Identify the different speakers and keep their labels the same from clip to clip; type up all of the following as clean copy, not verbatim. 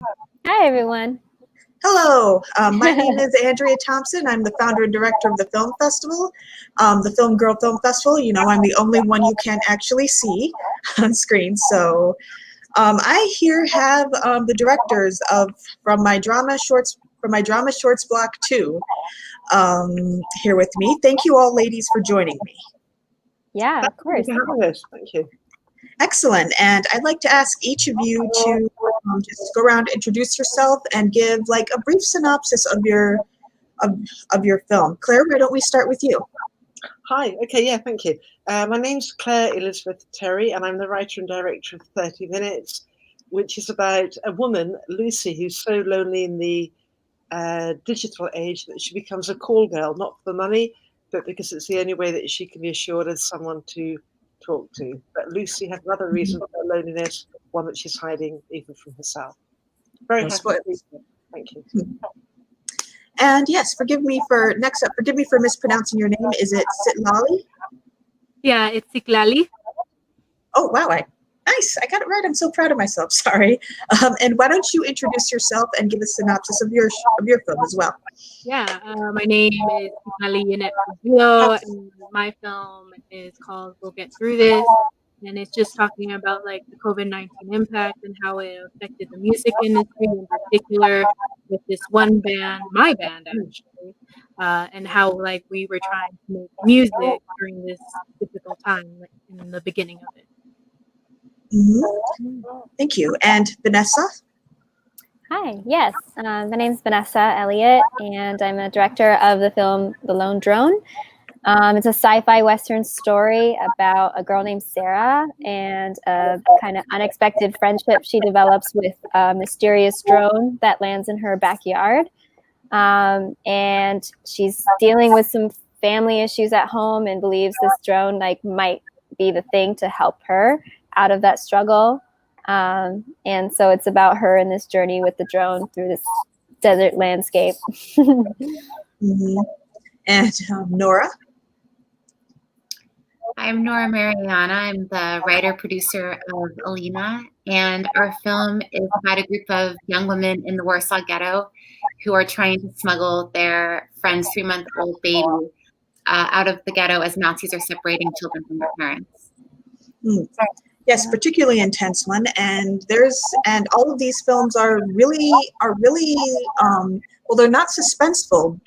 Speaker 1: Hi, everyone.
Speaker 2: Hello, my name is Andrea Thompson. I'm the founder and director of the film festival, the Film Girl Film Festival. You know, I'm the only one you can actually see on screen. So I here have the directors of from my drama shorts block 2 here with me. Thank you all, ladies, for joining me.
Speaker 1: Yeah, of course.
Speaker 3: Thank you.
Speaker 2: Excellent. And I'd like to ask each of you to just go around, introduce yourself, and give like a brief synopsis of your film. Claire, why don't we start with you?
Speaker 3: Hi. Okay. Yeah. Thank you. My name's Claire Elizabeth Terry, and I'm the writer and director of 30 Minutes, which is about a woman, Lucy, who's so lonely in the digital age that she becomes a call girl, not for money, but because it's the only way that she can be assured as someone to talk to. But Lucy has another reason for her loneliness, one that she's hiding even from herself. Very
Speaker 2: No
Speaker 3: happy.
Speaker 2: spoilers.
Speaker 3: Thank you.
Speaker 2: And yes, forgive me for mispronouncing your name. Is it Sitlali?
Speaker 4: Yeah, it's Siklali.
Speaker 2: Oh wow, nice. I got it right. I'm so proud of myself. Sorry. And why don't you introduce yourself and give a synopsis of your film as well?
Speaker 4: Yeah, my name is Siklali Yanet Rubio, and my film is called We'll Get Through This. And it's just talking about like the COVID-19 impact and how it affected the music industry in particular with this one band, my band actually, and how like we were trying to make music during this difficult time like, in the beginning of it.
Speaker 2: Thank you. And Vanessa?
Speaker 1: Hi, yes. My name's Vanessa Elliott, and I'm a director of the film The Lone Drone. It's a sci-fi Western story about a girl named Sarah and a kind of unexpected friendship she develops with a mysterious drone that lands in her backyard. And she's dealing with some family issues at home and believes this drone like might be the thing to help her out of that struggle. And so it's about her and this journey with the drone through this desert landscape.
Speaker 2: And Nora?
Speaker 5: I'm Nora Mariana. I'm the writer-producer of Alina, and our film is about a group of young women in the Warsaw Ghetto who are trying to smuggle their friend's 3-month-old baby out of the ghetto as Nazis are separating children from their parents.
Speaker 2: Yes, particularly intense one, and all of these films are really well, they're not suspenseful.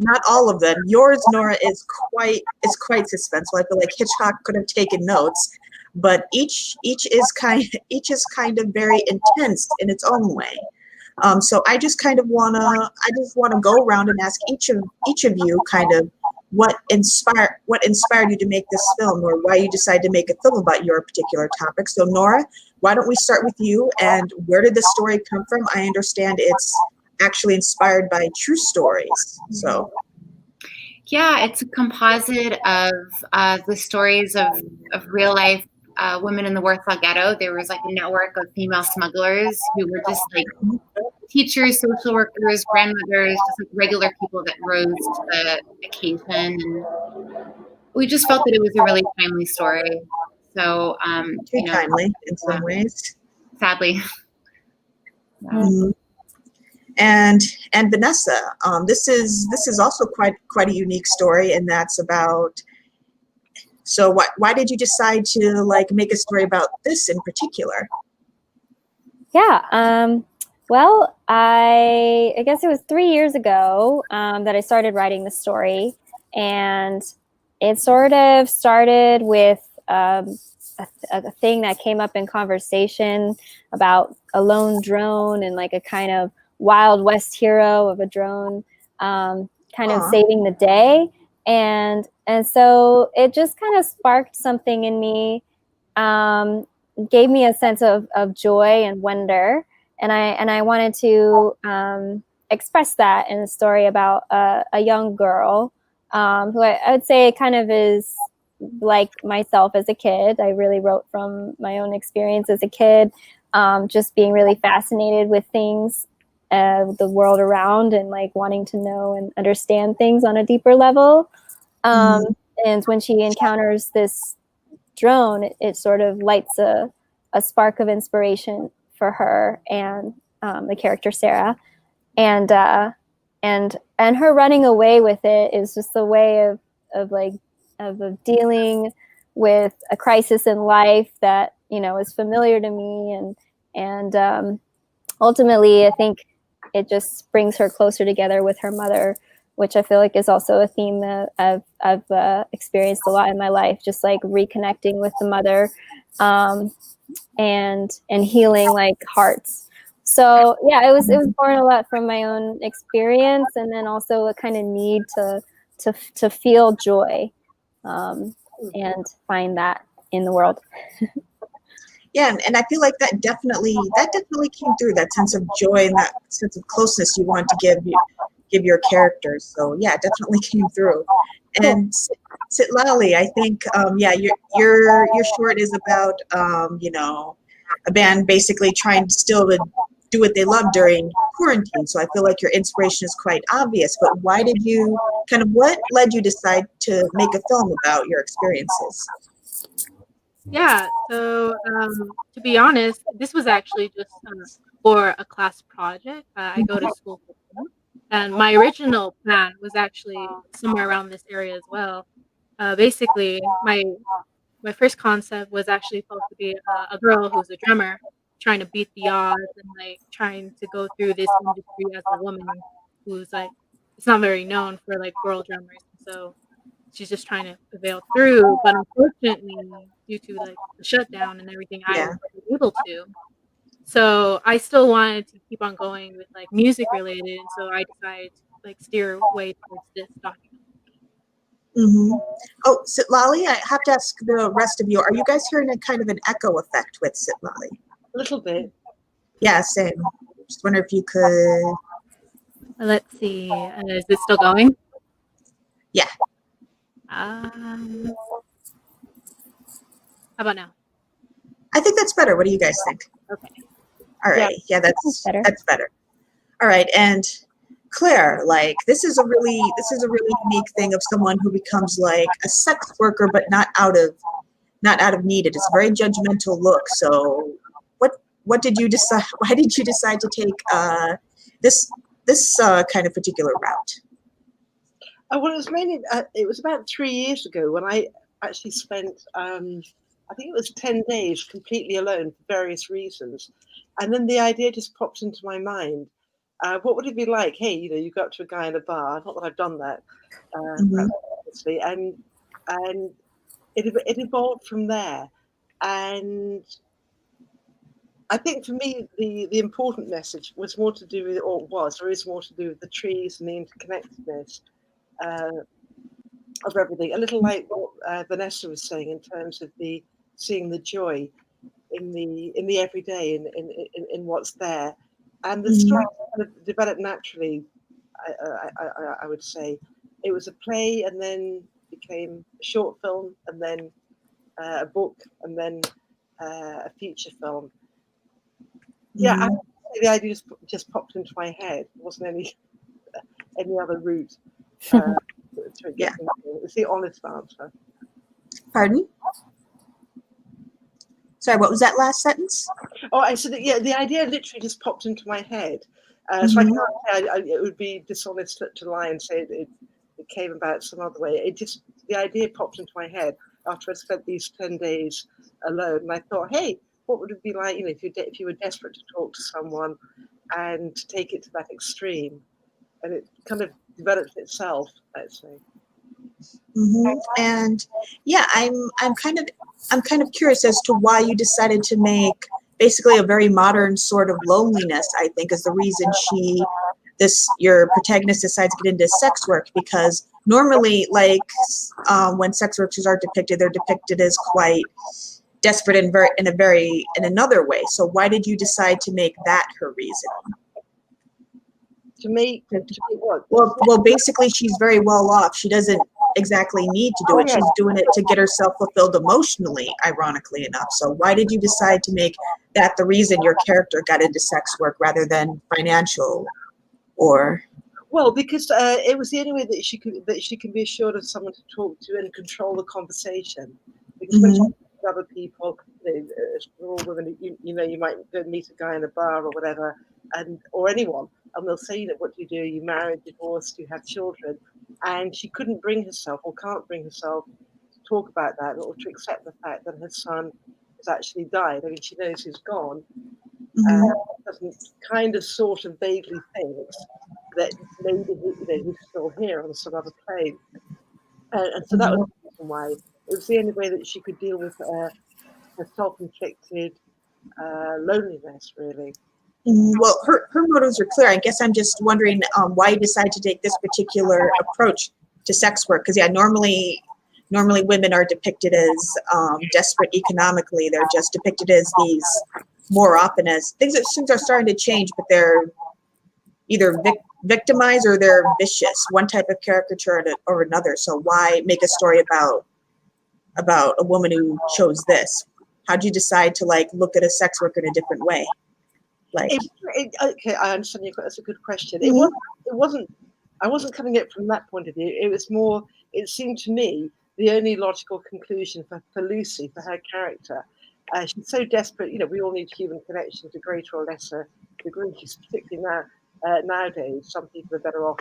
Speaker 2: Not all of them. Yours, Nora, is quite suspenseful. I feel like Hitchcock could have taken notes, but each is kind of very intense in its own way. So I just want to go around and ask each of you kind of what inspired you to make this film, or why you decided to make a film about your particular topic. So Nora, why don't we start with you, and where did the story come from? I understand it's actually inspired by true stories. So
Speaker 5: yeah, it's a composite of the stories of real life women in the Warsaw Ghetto. There was like a network of female smugglers who were just like teachers, social workers, grandmothers, just like regular people that rose to the occasion. And we just felt that it was a really timely story. So,
Speaker 2: timely in some ways.
Speaker 5: Sadly.
Speaker 2: And Vanessa, this is also quite a unique story, and that's about. So why did you decide to like make a story about this in particular?
Speaker 1: Yeah. Well, I guess it was 3 years ago that I started writing the story, and it sort of started with a thing that came up in conversation about a lone drone and like a kind of Wild West hero of a drone kind of saving the day. And so it just kind of sparked something in me, gave me a sense of joy and wonder. And I wanted to express that in a story about a young girl who I would say kind of is like myself as a kid. I really wrote from my own experience as a kid, just being really fascinated with things, the world around, and like wanting to know and understand things on a deeper level. And when she encounters this drone, it sort of lights a spark of inspiration for her, and the character Sarah, and her running away with it is just a way of dealing with a crisis in life that is familiar to me, and ultimately I think it just brings her closer together with her mother, which I feel like is also a theme that I've experienced a lot in my life, just like reconnecting with the mother, and healing like hearts. So yeah, it was born a lot from my own experience, and then also a kind of need to feel joy, and find that in the world.
Speaker 2: Yeah, and I feel like that definitely came through, that sense of joy and that sense of closeness you want to give your characters. So yeah, it definitely came through. And Sitlali, I think your short is about a band basically trying still to do what they love during quarantine. So I feel like your inspiration is quite obvious. But why did you what led you decide to make a film about your experiences?
Speaker 4: Yeah, so to be honest, this was actually just for a class project. I go to school for film, and my original plan was actually somewhere around this area as well. Basically, my first concept was actually supposed to be a girl who's a drummer trying to beat the odds and like trying to go through this industry as a woman who's like it's not very known for like girl drummers. So she's just trying to prevail through, but unfortunately, due to like the shutdown and everything, I
Speaker 2: Yeah.
Speaker 4: wasn't able to. So I still wanted to keep on going with like music related, and so I decided to like steer away towards this document.
Speaker 2: Mm-hmm. Oh, Sitlali, I have to ask the rest of you, are you guys hearing a kind of an echo effect with Sitlali?
Speaker 3: A little bit.
Speaker 2: Yeah, same. Just wonder if you could.
Speaker 4: Let's see, is this still going?
Speaker 2: Yeah.
Speaker 4: How about now?
Speaker 2: I think that's better. What do you guys think?
Speaker 4: Okay.
Speaker 2: All right. Yeah, that's
Speaker 1: better.
Speaker 2: That's better. All right. And Claire, like this is a really unique thing of someone who becomes like a sex worker, but not out of need. It is a very judgmental look. So what did you decide? Why did you decide to take this kind of particular route?
Speaker 3: Well, it was mainly, it was about 3 years ago when I actually spent, I think it was 10 days completely alone for various reasons. And then the idea just popped into my mind. What would it be like? Hey, you go up to a guy in a bar, not that I've done that, obviously, and it evolved from there. And I think for me, the important message was more to do with, or is more to do with the trees and the interconnectedness of everything. A little like what Vanessa was saying in terms of seeing the joy in the everyday, in what's there, and the story kind of developed naturally. I would say it was a play, and then became a short film, and then a book, and then a feature film. Yeah, I think the idea just popped into my head. There wasn't any other route to get into. It's the honest answer.
Speaker 2: Pardon? Sorry, what was that last sentence?
Speaker 3: Oh, I said that, yeah, the idea literally just popped into my head. So I can't say it would be dishonest to lie and say it came about some other way. The idea popped into my head after I spent these 10 days alone. And I thought, hey, what would it be like, if you were desperate to talk to someone and to take it to that extreme? And it kind of developed itself, I'd say.
Speaker 2: And yeah, I'm kind of curious as to why you decided to make basically a very modern sort of loneliness. I think is the reason your protagonist decides to get into sex work, because normally, like when sex workers are depicted, they're depicted as quite desperate and in another way. So why did you decide to make that her reason?
Speaker 3: To make what?
Speaker 2: Well, basically, she's very well off. She doesn't exactly need to do it. She's doing it to get herself fulfilled emotionally, ironically enough. So why did you decide to make that the reason your character got into sex work rather than financial or?
Speaker 3: Well, because it was the only way that she can be assured of someone to talk to and control the conversation. Because when she with other people, we're all women, you might go meet a guy in a bar or whatever, or anyone, and they'll say, what do? You married, divorced, you have children, and she couldn't bring herself, or can't bring herself, to talk about that, or to accept the fact that her son has actually died. I mean, she knows he's gone, doesn't kind of sort of vaguely thinks that maybe he's still here on some other plane, and so that was the reason why. It was the only way that she could deal with her self-inflicted loneliness, really.
Speaker 2: Well, her motives are clear. I guess I'm just wondering why you decided to take this particular approach to sex work. Because normally women are depicted as desperate economically. They're just depicted as these more often as things are starting to change, but they're either victimized or they're vicious. One type of caricature or another. So why make a story about a woman who chose this? How'd you decide to look at a sex worker in a different way?
Speaker 3: Okay, I understand you. That's a good question. It wasn't. I wasn't coming at it from that point of view. It was more. It seemed to me the only logical conclusion for Lucy, for her character. She's so desperate. We all need human connection to greater or lesser degrees, particularly nowadays. Some people are better off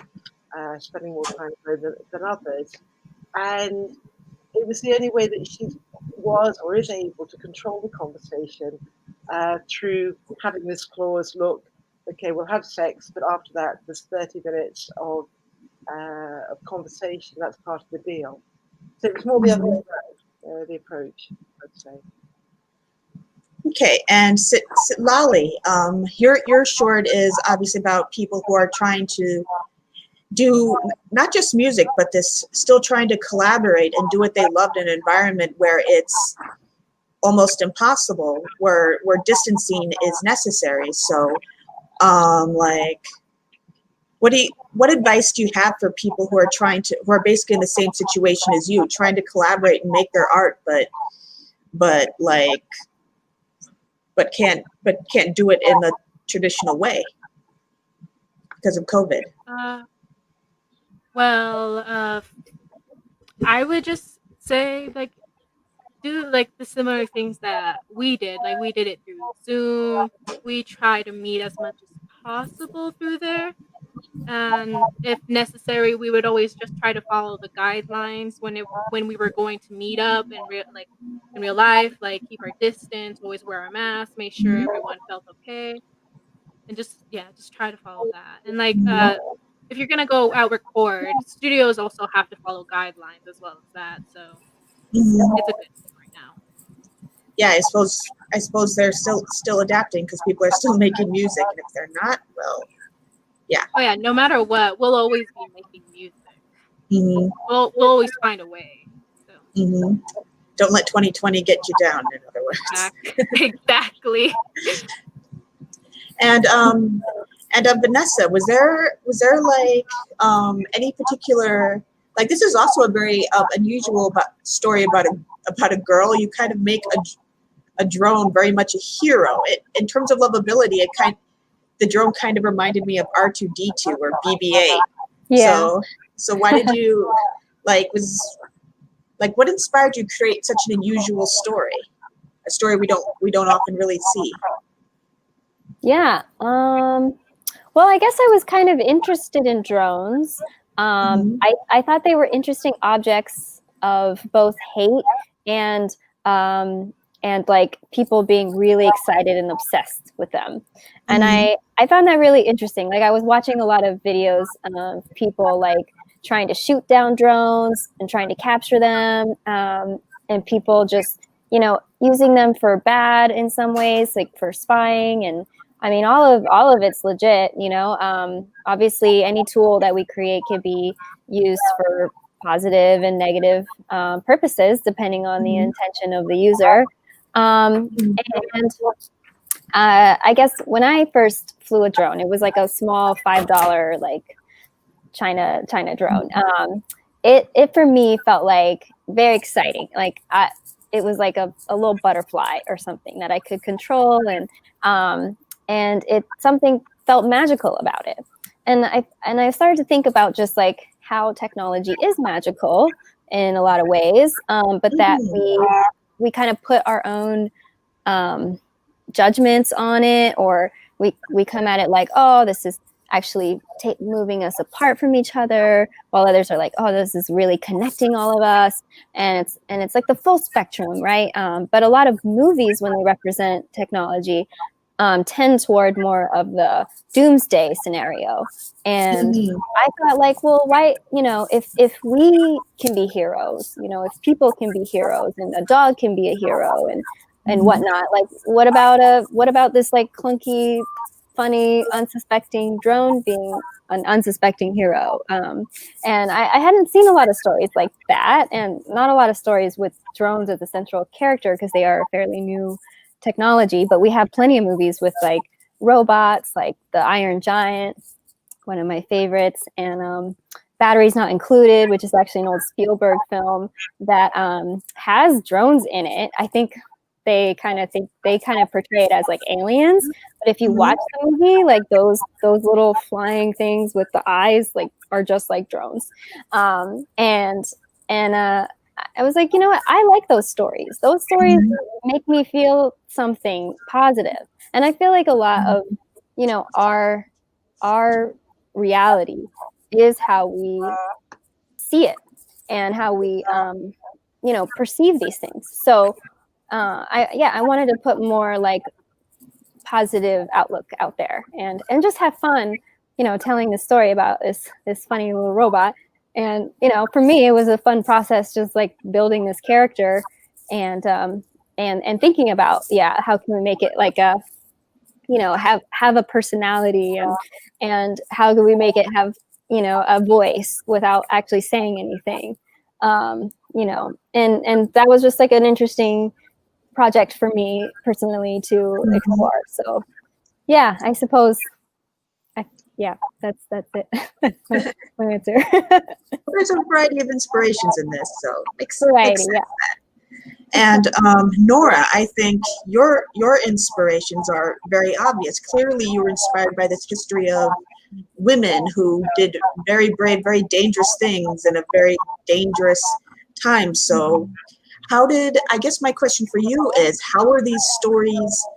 Speaker 3: spending more time than others, and it was the only way that she was or is able to control the conversation through having this clause. Look, okay, we'll have sex, but after that, there's 30 minutes of conversation. That's part of the deal. So it was more the other way around, the approach, I'd say.
Speaker 2: Okay, and Lolly, your short is obviously about people who are trying to do not just music, but still trying to collaborate and do what they loved in an environment where it's almost impossible, where distancing is necessary. So, what advice do you have for people who are basically in the same situation as you, trying to collaborate and make their art, but can't do it in the traditional way because of COVID?
Speaker 4: I would just say do the similar things that we did. We did it through Zoom. We try to meet as much as possible through there. And if necessary, we would always just try to follow the guidelines when we were going to meet up in real life, keep our distance, always wear a mask, make sure everyone felt okay, and just try to follow that. And if you're gonna go out record, studios also have to follow guidelines as well as that. So it's a good thing right now.
Speaker 2: Yeah, I suppose they're still adapting because people are still making music, and if they're not, well, yeah.
Speaker 4: Oh yeah, no matter what, we'll always be making music. We'll always find a way. So.
Speaker 2: Don't let 2020 get you down, in other words.
Speaker 4: Exactly.
Speaker 2: And Vanessa, was there any particular, this is also a very unusual story about a girl. You kind of make a drone very much a hero. In terms of lovability, the drone kind of reminded me of R2-D2 or BB-8.
Speaker 1: Yeah.
Speaker 2: So why did you what inspired you to create such an unusual story? A story we don't often really see.
Speaker 1: Yeah. Well, I guess I was kind of interested in drones. I thought they were interesting objects of both hate and people being really excited and obsessed with them. And I found that really interesting. I was watching a lot of videos of people trying to shoot down drones and trying to capture them, and people just, using them for bad in some ways, for spying. And I mean, all of it's legit, obviously any tool that we create can be used for positive and negative purposes, depending on the intention of the user. I guess when I first flew a drone, it was a small $5 China drone. It for me felt very exciting. It was a little butterfly or something that I could control, and it something felt magical about it. And I started to think about just how technology is magical in a lot of ways, but that we kind of put our own judgments on it, or we come at it like, oh, this is actually moving us apart from each other, while others are like, oh, this is really connecting all of us, and it's like the full spectrum, right? But a lot of movies, when they represent technology, tend toward more of the doomsday scenario. And I thought, like, well, why, if we can be heroes, if people can be heroes, and a dog can be a hero, and whatnot, like, what about this like clunky, funny, unsuspecting drone being an unsuspecting hero? And I hadn't seen a lot of stories like that, and not a lot of stories with drones as a central character, because they are a fairly new technology. But we have plenty of movies with like robots, like The Iron Giant, one of my favorites, and Batteries Not Included, which is actually an old Spielberg film that has drones in it. I think they kind of portray it as like aliens, but if you watch the movie, like those little flying things with the eyes, like, are just like drones. And I was like, you know what? I like those stories. Those stories make me feel something positive. And I feel like a lot of, our reality is how we see it and how we, perceive these things. So I wanted to put more like positive outlook out there, and just have fun, telling the story about this funny little robot. And, for me, it was a fun process, just like building this character and thinking about, how can we make it like a, have a personality, and how can we make it have, a voice without actually saying anything, and that was just like an interesting project for me personally to explore. So, I suppose. That's it. That's my answer.
Speaker 2: There's a variety of inspirations in this, so makes
Speaker 1: Variety,
Speaker 2: sense. And Nora, I think your inspirations are very obvious. Clearly, you were inspired by this history of women who did very brave, very dangerous things in a very dangerous time. So, I guess my question for you is, how are these stories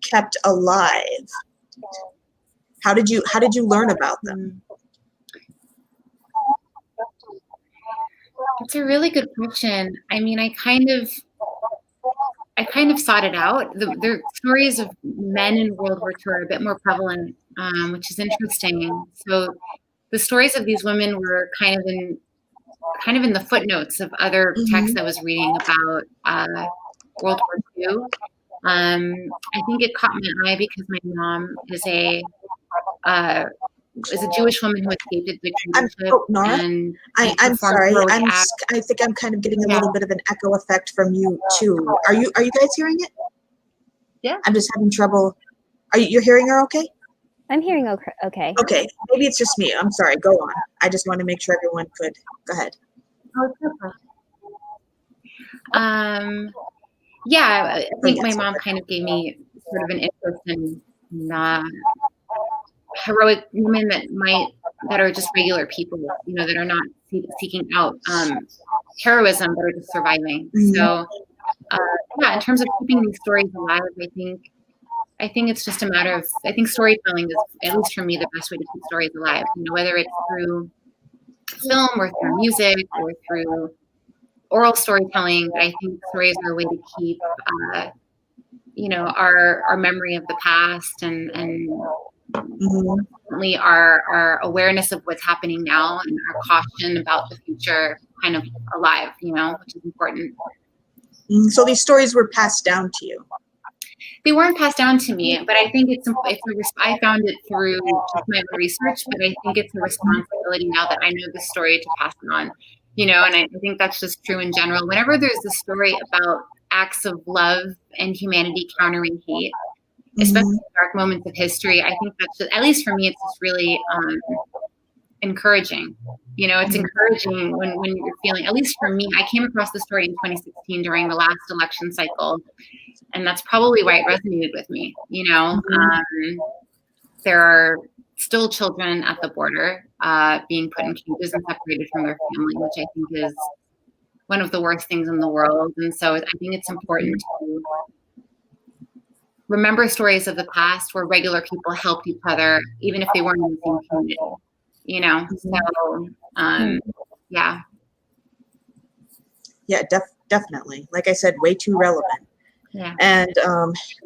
Speaker 2: kept alive? How did you learn about them?
Speaker 5: It's a really good question. I mean, I kind of sought it out. The stories of men in World War II are a bit more prevalent, which is interesting. So the stories of these women were kind of in the footnotes of other texts I was reading about World War II. I think it caught my eye because my mom is a Jewish woman who escaped a dictatorship.
Speaker 2: Nora,
Speaker 5: and
Speaker 2: I'm sorry. I think I'm kind of getting a little bit of an echo effect from you too. Are you guys hearing it?
Speaker 3: Yeah.
Speaker 2: I'm just having trouble. You're hearing her okay?
Speaker 1: I'm hearing okay.
Speaker 2: Okay, maybe it's just me. I'm sorry. Go on. I just want to make sure everyone could. Go ahead.
Speaker 5: I think my mom kind of gave me sort of an interest in heroic women that are just regular people, that are not seeking out heroism, but are just surviving. So, in terms of keeping these stories alive, I think it's just a matter of, I think storytelling is, at least for me, the best way to keep stories alive. Whether it's through film or through music or through oral storytelling, I think stories are a way to keep, our memory of the past and our awareness of what's happening now and our caution about the future kind of alive, which is important.
Speaker 2: So these stories were passed down to you?
Speaker 5: They weren't passed down to me, but I think I found it through just my own research, but I think it's a responsibility now that I know the story to pass it on, and I think that's just true in general. Whenever there's a story about acts of love and humanity countering hate, especially in dark moments of history, I think that's just, at least for me, it's just really encouraging. It's encouraging when you're feeling, at least for me, I came across the story in 2016 during the last election cycle, and that's probably why it resonated with me. There are still children at the border being put in cages and separated from their family, which I think is one of the worst things in the world. And so I think it's important to remember stories of the past where regular people helped each other, even if they weren't in the same community, you know? So, yeah.
Speaker 2: Yeah, definitely. Like I said, way too relevant.
Speaker 5: Yeah.
Speaker 2: And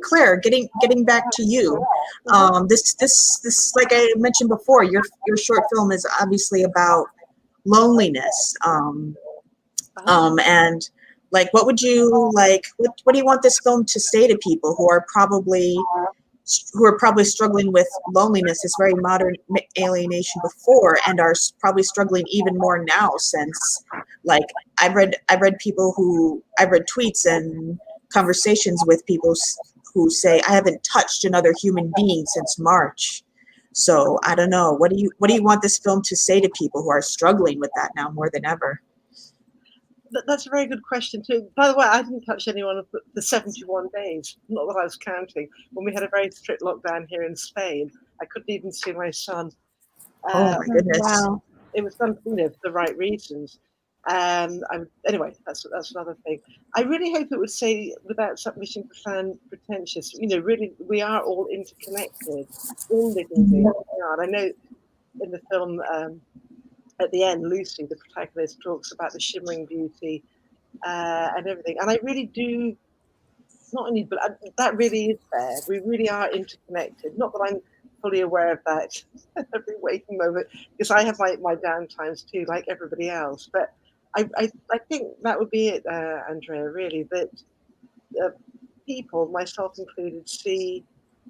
Speaker 2: Claire, getting back to you, this like I mentioned before, your short film is obviously about loneliness. And like, what would you like? What do you want this film to say to people who are probably struggling with loneliness, this very modern alienation before, and are probably struggling even more now since, like, I've read tweets and conversations with people who say, I haven't touched another human being since March. So I don't know. What do you want this film to say to people who are struggling with that now more than ever?
Speaker 3: That's a very good question too. By the way, I didn't touch anyone of the 71 days, not that I was counting. When we had a very strict lockdown here in Spain, I couldn't even see my son.
Speaker 2: Oh my goodness!
Speaker 3: Wow. It was done, for the right reasons. Anyway, that's another thing. I really hope it would say, without wishing to sound pretentious, really, we are all interconnected, all living beings. And I know in the film, at the end, Lucy, the protagonist, talks about the shimmering beauty and everything. And I really do, not only, but that really is there. We really are interconnected. Not that I'm fully aware of that every waking moment, because I have my down times too, like everybody else. But I think that would be it, Andrea, really, that people, myself included, see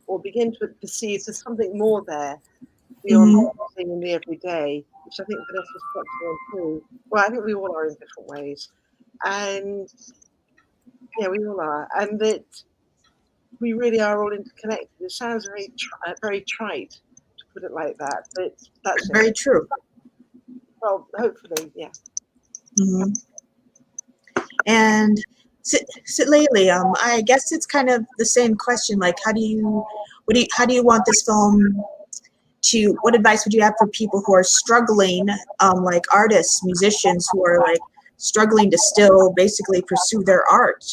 Speaker 3: or begin to perceive there's something more there beyond what we're seeing in the everyday, which I think Vanessa's touched on too. Well, I think we all are in different ways. And yeah, we all are. And that we really are all interconnected. It sounds very trite to put it like that, but that's
Speaker 2: very true.
Speaker 3: Well, hopefully, yeah.
Speaker 2: Mm-hmm. And Layli, I guess it's kind of the same question. Like, how do you want this film to? What advice would you have for people who are struggling, like artists, musicians who are like struggling to still basically pursue their art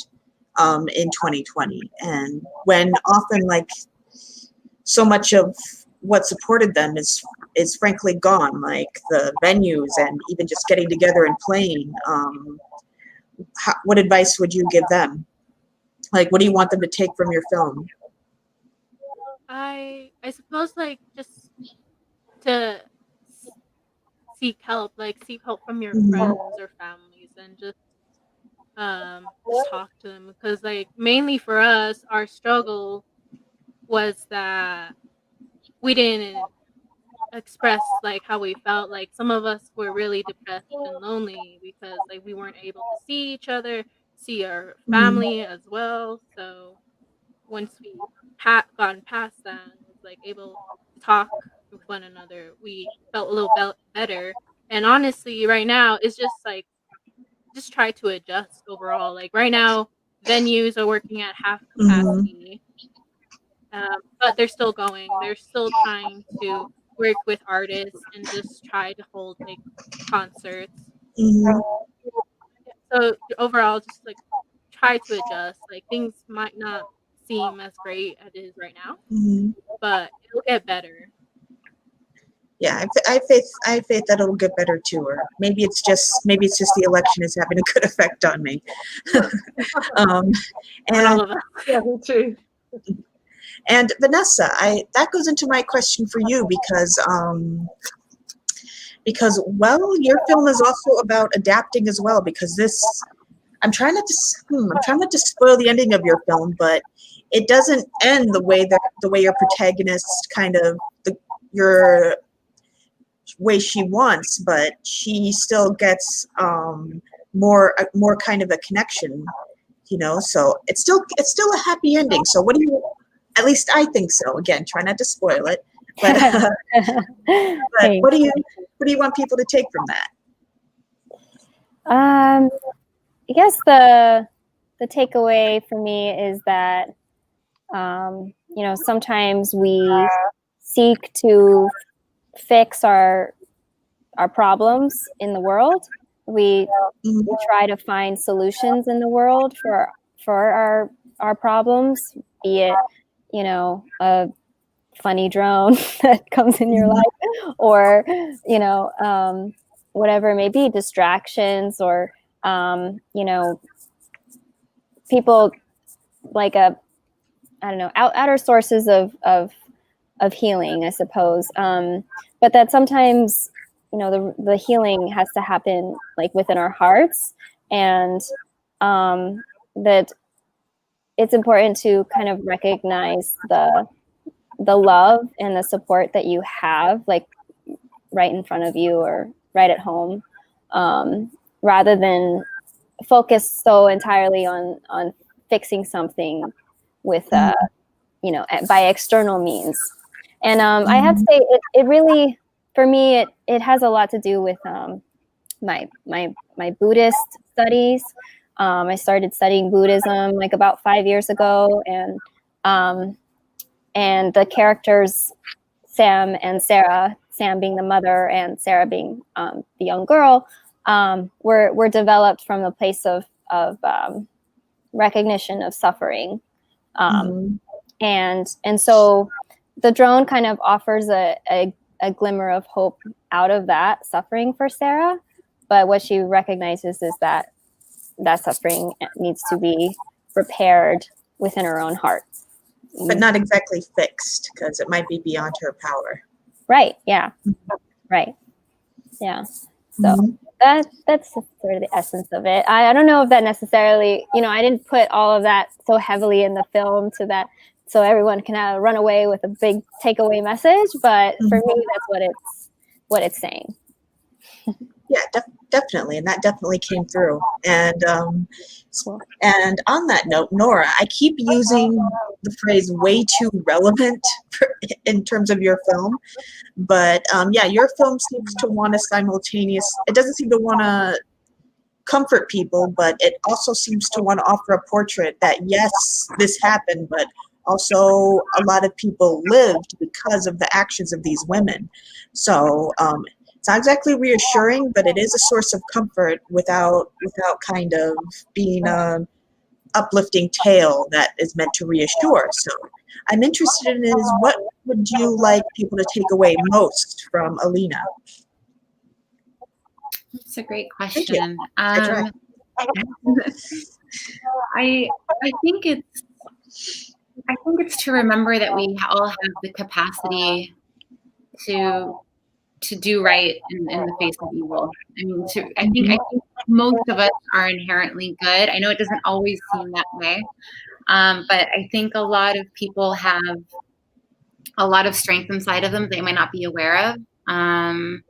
Speaker 2: in 2020, and when often like so much of what supported them is frankly gone, like the venues and even just getting together and playing. What advice would you give them? Like, what do you want them to take from your film?
Speaker 4: I suppose, like, just to seek help from your friends or families, and just talk to them, because like mainly for us, our struggle was that we didn't express like how we felt. Like some of us were really depressed and lonely because like we weren't able to see each other, see our family as well. So once we gotten past that and was like able to talk with one another, we felt a little better. And honestly, right now it's just like just try to adjust overall. Like right now, venues are working at half capacity, but they're still going. They're still trying to work with artists and just try to hold like concerts. So overall, just like try to adjust. Like things might not seem as great as it is right now, but it'll get better.
Speaker 2: Yeah, I have faith that it'll get better too, or maybe it's just the election is having a good effect on me. And
Speaker 4: all of us.
Speaker 3: Yeah, me too.
Speaker 2: And Vanessa, that goes into my question for you because well, your film is also about adapting as well. Because this, I'm trying not to spoil the ending of your film, but it doesn't end the way your protagonist kind of your way she wants, but she still gets more kind of a connection, so it's still a happy ending. So what do you, at least I think so, again, try not to spoil it, but, but what do you want people to take from that?
Speaker 1: I guess the takeaway for me is that sometimes we seek to fix our problems in the world. We try to find solutions in the world for our problems, be it you know, a funny drone that comes in your life, or, you know, whatever it may be, distractions, or, you know, people like I don't know, outer sources of healing, I suppose. But that sometimes, you know, the healing has to happen like within our hearts, and that it's important to kind of recognize the love and the support that you have, like right in front of you or right at home, rather than focus so entirely on fixing something with you know, by external means. And I have to say, it really, for me, it has a lot to do with my Buddhist studies. I started studying Buddhism like about 5 years ago, and the characters Sam and Sarah, Sam being the mother and Sarah being the young girl, were developed from a place of recognition of suffering, and so the drone kind of offers a glimmer of hope out of that suffering for Sarah. But what she recognizes is that suffering needs to be repaired within her own heart.
Speaker 2: But not exactly fixed, because it might be beyond her power.
Speaker 1: Right. Yeah. Right. Yeah. So that's sort of the essence of it. I don't know if that necessarily, you know, I didn't put all of that so heavily in the film so everyone can run away with a big takeaway message. But for me, that's what it's saying.
Speaker 2: Yeah, definitely, and that definitely came through. And and on that note, Nora, I keep using the phrase "way too relevant" in terms of your film, but yeah, your film seems to want to it doesn't seem to want to comfort people, but it also seems to want to offer a portrait that, yes, this happened, but also a lot of people lived because of the actions of these women. So it's not exactly reassuring, but it is a source of comfort without kind of being a uplifting tale that is meant to reassure. So I'm interested in is, what would you like people to take away most from Alina?
Speaker 5: That's a great question.
Speaker 2: I
Speaker 5: think it's to remember that we all have the capacity to do right in the face of evil. I mean, I think most of us are inherently good. I know it doesn't always seem that way, but I think a lot of people have a lot of strength inside of them they might not be aware of, and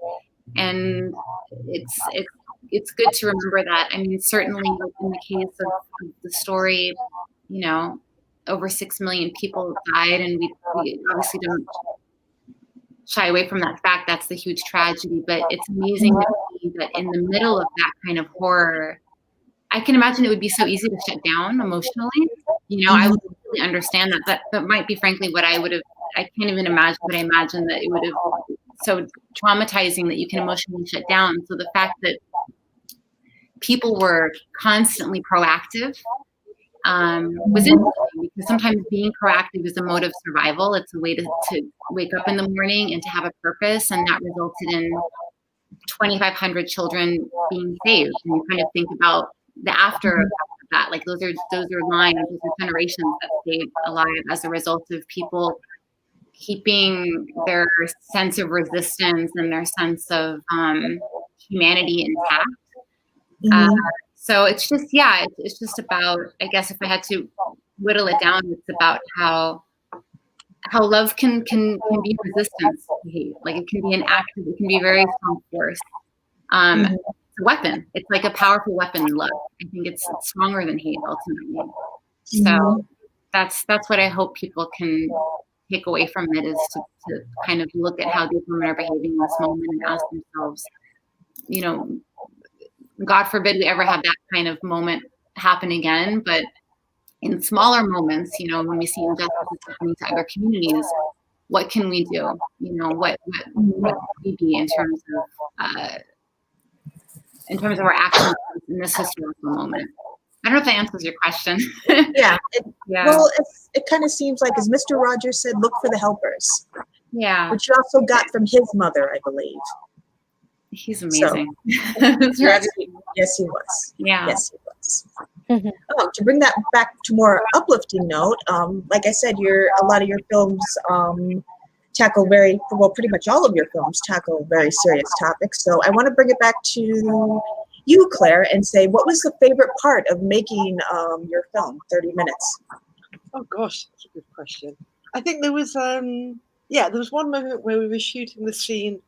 Speaker 5: it's good to remember that. I mean, certainly in the case of the story, you know, over 6 million people died, and we obviously don't shy away from that fact. That's the huge tragedy. But it's amazing to see that in the middle of that kind of horror, I can imagine it would be so easy to shut down emotionally. You know, I would really understand that. That might be, frankly, what I would have. I can't even imagine, but I imagine that it would have so traumatizing that you can emotionally shut down. So the fact that people were constantly proactive was interesting, because sometimes being proactive is a mode of survival. It's a way to wake up in the morning and to have a purpose, and that resulted in 2,500 children being saved. And you kind of think about the after of that, like those are lines, those are generations that stayed alive as a result of people keeping their sense of resistance and their sense of humanity intact. So it's just, it's just about, I guess if I had to whittle it down, it's about how love can be resistance to hate. Like it can be an active, it can be a very strong force. It's a weapon. It's like a powerful weapon, love. I think it's stronger than hate ultimately. So that's what I hope people can take away from it, is to kind of look at how these women are behaving in this moment and ask themselves, you know, God forbid we ever have that kind of moment happen again, but in smaller moments, you know, when we see injustices happening to other communities, what can we do? You know, what can we be in terms of our actions in this historical moment? I don't know if that answers your question.
Speaker 2: Yeah.
Speaker 5: Yeah.
Speaker 2: Well, it kind of seems like, as Mr. Rogers said, look for the helpers,
Speaker 5: Yeah.
Speaker 2: which you also got from his mother, I believe.
Speaker 5: He's amazing.
Speaker 2: Yes, yes, he was.
Speaker 5: Yeah.
Speaker 2: Yes, he was.
Speaker 1: Mhm.
Speaker 2: To bring that back to more uplifting note, like I said, a lot of your films tackle pretty much all of your films tackle very serious topics. So I want to bring it back to you, Claire, and say, what was the favorite part of making your film, 30 Minutes?
Speaker 3: Oh gosh, that's a good question. I think there was there was one moment where we were shooting the scene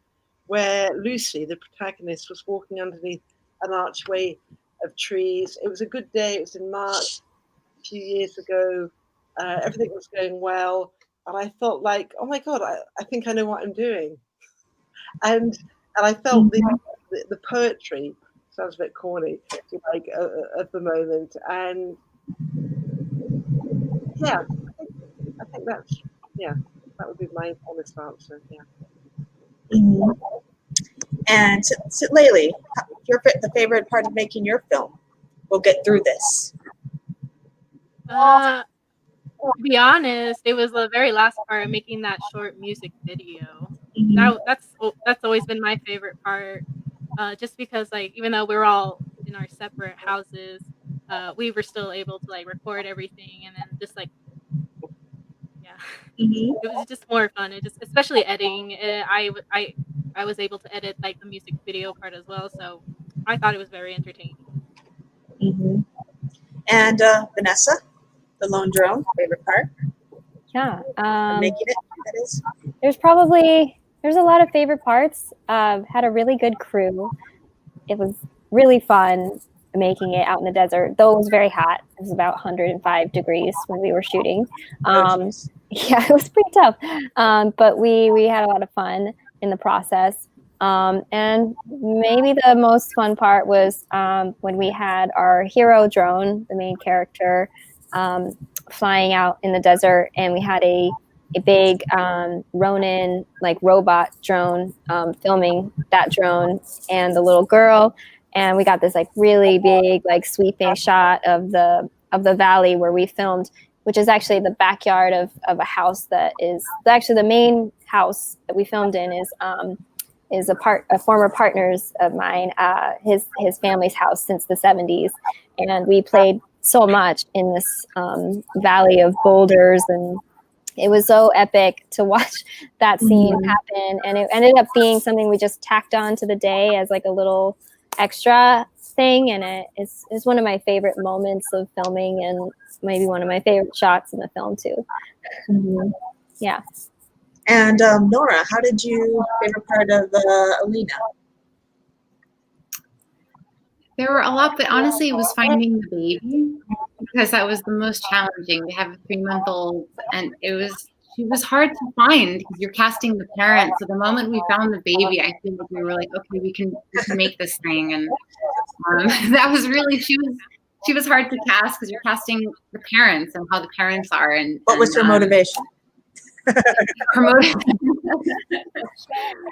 Speaker 3: where Lucy, the protagonist, was walking underneath an archway of trees. It was a good day. It was in March a few years ago. Everything was going well, and I felt like, oh my God, I think I know what I'm doing. And I felt the poetry, sounds a bit corny, like of the moment. And yeah, I think that would be my honest answer. Yeah.
Speaker 2: Mhm. And Laylee, the favorite part of making your film? We'll get through this.
Speaker 4: To be honest, it was the very last part, making that short music video. That's always been my favorite part. Just because, like, even though we're all in our separate houses, we were still able to like record everything, and then just like, yeah,
Speaker 2: Mhm.
Speaker 4: it was just more fun. It just, especially editing. I was able to edit like the music video part as well, so I thought it was very entertaining.
Speaker 2: Mhm. And Vanessa, the lone drone, favorite part
Speaker 1: Yeah.
Speaker 2: of making it, that is?
Speaker 1: There's a lot of favorite parts. Had a really good crew. It was really fun making it out in the desert, though it was very hot. It was about 105 degrees when we were shooting. Yeah, it was pretty tough. But we had a lot of fun in the process. And maybe the most fun part was when we had our hero drone, the main character, flying out in the desert, and we had a big Ronin like robot drone filming that drone and the little girl, and we got this like really big like sweeping shot of the valley where we filmed, which is actually the backyard of a house that is actually the main house that we filmed in is a former partners of mine, his family's house since the 70s, and we played so much in this valley of boulders, and it was so epic to watch that scene happen. And it ended up being something we just tacked on to the day as like a little extra thing, and it's one of my favorite moments of filming, and maybe one of my favorite shots in the film too. Yeah.
Speaker 2: And Nora, how did you favorite part of Alina?
Speaker 5: There were a lot, but honestly, it was finding the baby, because that was the most challenging. We have a 3-month-old, and she was hard to find because you're casting the parents. So the moment we found the baby, I feel like we were like, okay, we can make this thing. And that was really, she was hard to cast because you're casting the parents and how the parents are. And
Speaker 2: what was her motivation?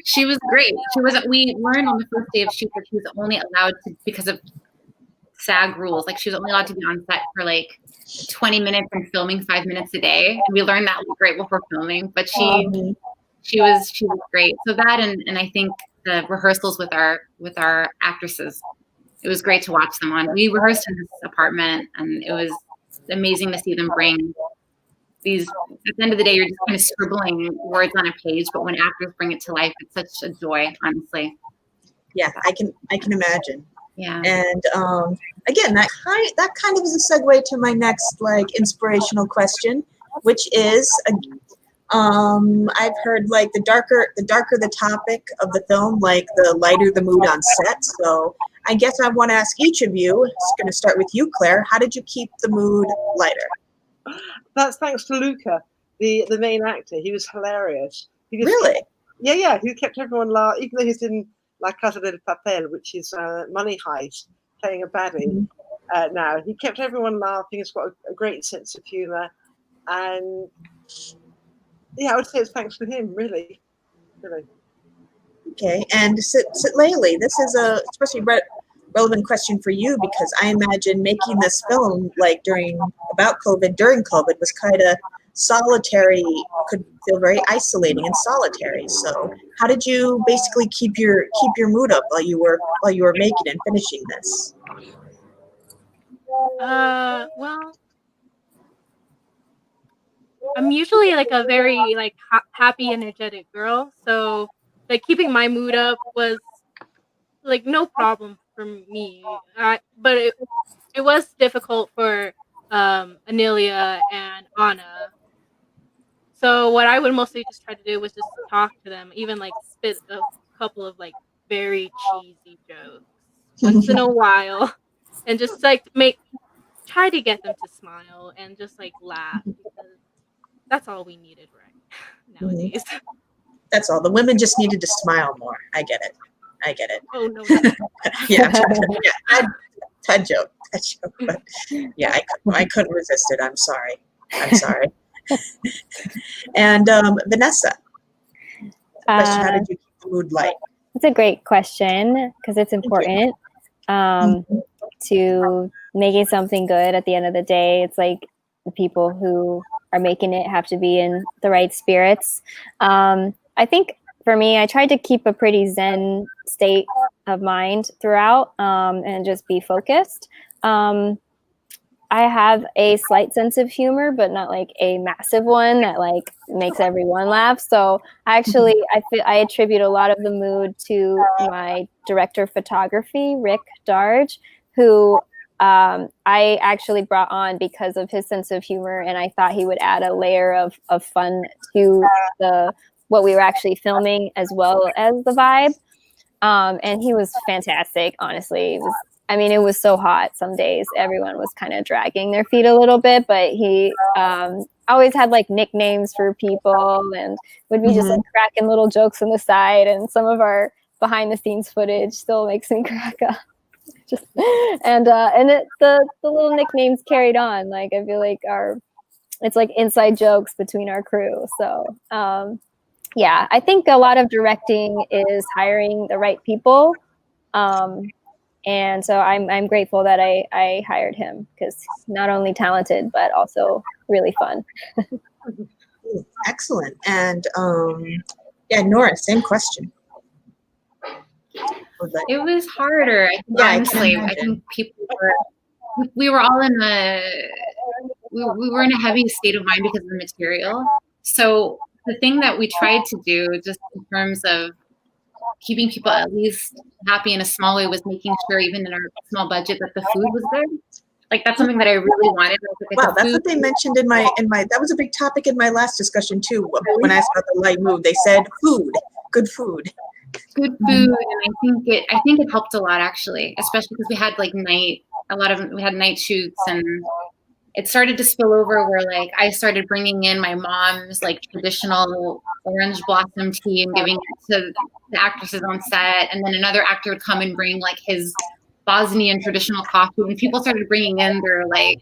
Speaker 5: She was great. We learned on the first day of shoot that she was only allowed to, because of SAG rules, like she was only allowed to be on set for like 20 minutes and filming 5 minutes a day. We learned that right before filming, but she was great. So that, and I think the rehearsals with our actresses, it was great to watch them on. We rehearsed in this apartment, and it was amazing to see them bring these. At the end of the day, you're just kind of scribbling words on a page, but when actors bring it to life, it's such a joy, honestly.
Speaker 2: Yeah, I can imagine.
Speaker 5: Yeah.
Speaker 2: And again, that kind of is a segue to my next like inspirational question, which is, I've heard like the darker the topic of the film, like the lighter the mood on set. So I guess I want to ask each of you. It's going to start with you, Claire. How did you keep the mood lighter?
Speaker 3: That's thanks to Luca, the main actor. He was hilarious.
Speaker 2: Really?
Speaker 3: Yeah. He kept everyone laughing, even though he's in La Casa del Papel, which is Money Heist, playing a baddie. Now he kept everyone laughing. He's got a great sense of humor, and yeah, I would say it's thanks to him, really.
Speaker 2: Okay, and Laylee, this is especially relevant question for you, because I imagine making this film like during COVID was kind of solitary, could feel very isolating and solitary. So how did you basically keep your mood up while you were making and finishing this?
Speaker 4: Well, I'm usually like a very like happy, energetic girl. So like keeping my mood up was like no problem for me. But it was difficult for Anelia and Anna. So what I would mostly just try to do was just talk to them, even like spit a couple of like very cheesy jokes once in a while, and just like try to get them to smile and just like laugh, because that's all we needed right nowadays.
Speaker 2: That's all. The women just needed to smile more. I get it.
Speaker 4: Oh no.
Speaker 2: Yeah, that joke. But yeah, I couldn't resist it. I'm sorry. And Vanessa, question: how did you keep the mood light?
Speaker 1: It's a great question, because it's important to making something good. At the end of the day, it's like the people who are making it have to be in the right spirits. I think for me, I tried to keep a pretty zen state of mind throughout, and just be focused. I have a slight sense of humor, but not like a massive one that like makes everyone laugh. So I attribute a lot of the mood to my director of photography, Rick Darge, who I actually brought on because of his sense of humor, and I thought he would add a layer of fun to what we were actually filming, as well as the vibe. And he was fantastic, honestly. It was so hot some days. Everyone was kind of dragging their feet a little bit, but he always had like nicknames for people, and would be just like cracking little jokes on the side. And some of our behind the scenes footage still makes me crack up. The little nicknames carried on. Like, I feel like it's like inside jokes between our crew. So yeah, I think a lot of directing is hiring the right people. And so I'm grateful that I hired him, because he's not only talented, but also really fun.
Speaker 2: Excellent. And Nora, same question.
Speaker 5: It was harder. Honestly, I think we were all we were in a heavy state of mind because of the material. So the thing that we tried to do, just in terms of keeping people at least happy in a small way, was making sure, even in our small budget, that the food was good. Like, that's something that I really wanted.
Speaker 2: Wow, that's what they mentioned in my that was a big topic in my last discussion too. When I saw the light mood, they said good food.
Speaker 5: Good food, and I think it helped a lot, actually, especially because we had like we had night shoots, and it started to spill over where like I started bringing in my mom's like traditional orange blossom tea and giving it to the actresses on set, and then another actor would come and bring like his Bosnian traditional coffee, and people started bringing in their like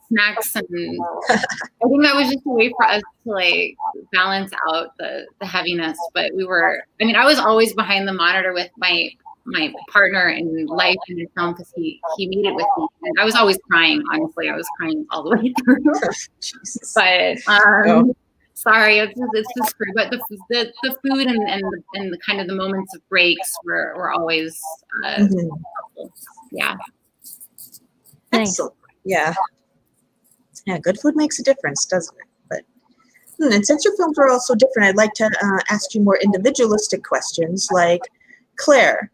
Speaker 5: snacks, and I think that was just a way for us to like balance out the heaviness. But I was always behind the monitor with my partner in life and in film, because he made it with me, and I was always crying. Honestly, I was crying all the way through. But sorry, it's just screw. But the food and the kind of the moments of breaks were always helpful. Yeah.
Speaker 2: Excellent. Yeah. Yeah, good food makes a difference, doesn't it? But and since your films are all so different, I'd like to ask you more individualistic questions. Like, Claire,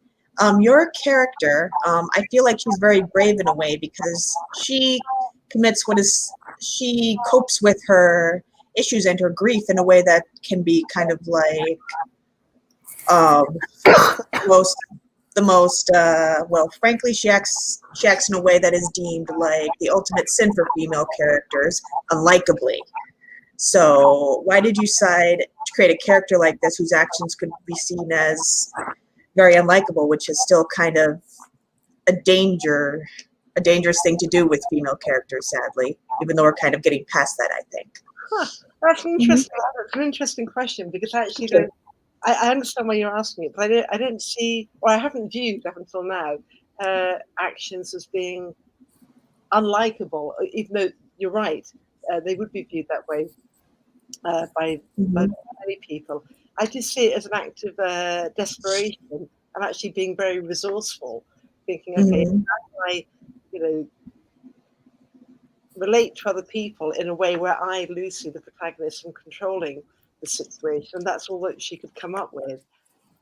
Speaker 2: your character, I feel like she's very brave in a way, because she she copes with her issues and her grief in a way that can be kind of like frankly, she acts in a way that is deemed like the ultimate sin for female characters, unlikably. So why did you decide to create a character like this, whose actions could be seen as very unlikable, which is still kind of a dangerous thing to do with female characters, sadly, even though we're kind of getting past that, I think.
Speaker 3: That's interesting. That's an interesting question, because actually I understand why you're asking it, but I don't see, or I haven't viewed up until now, actions as being unlikable, even though you're right, they would be viewed that way by
Speaker 2: Mhm.
Speaker 3: many people. I just see it as an act of desperation and actually being very resourceful, thinking, okay,
Speaker 2: Mhm.
Speaker 3: how can I, you know, relate to other people in a way where I, Lucy, the protagonist, am controlling the situation, and that's all that she could come up with.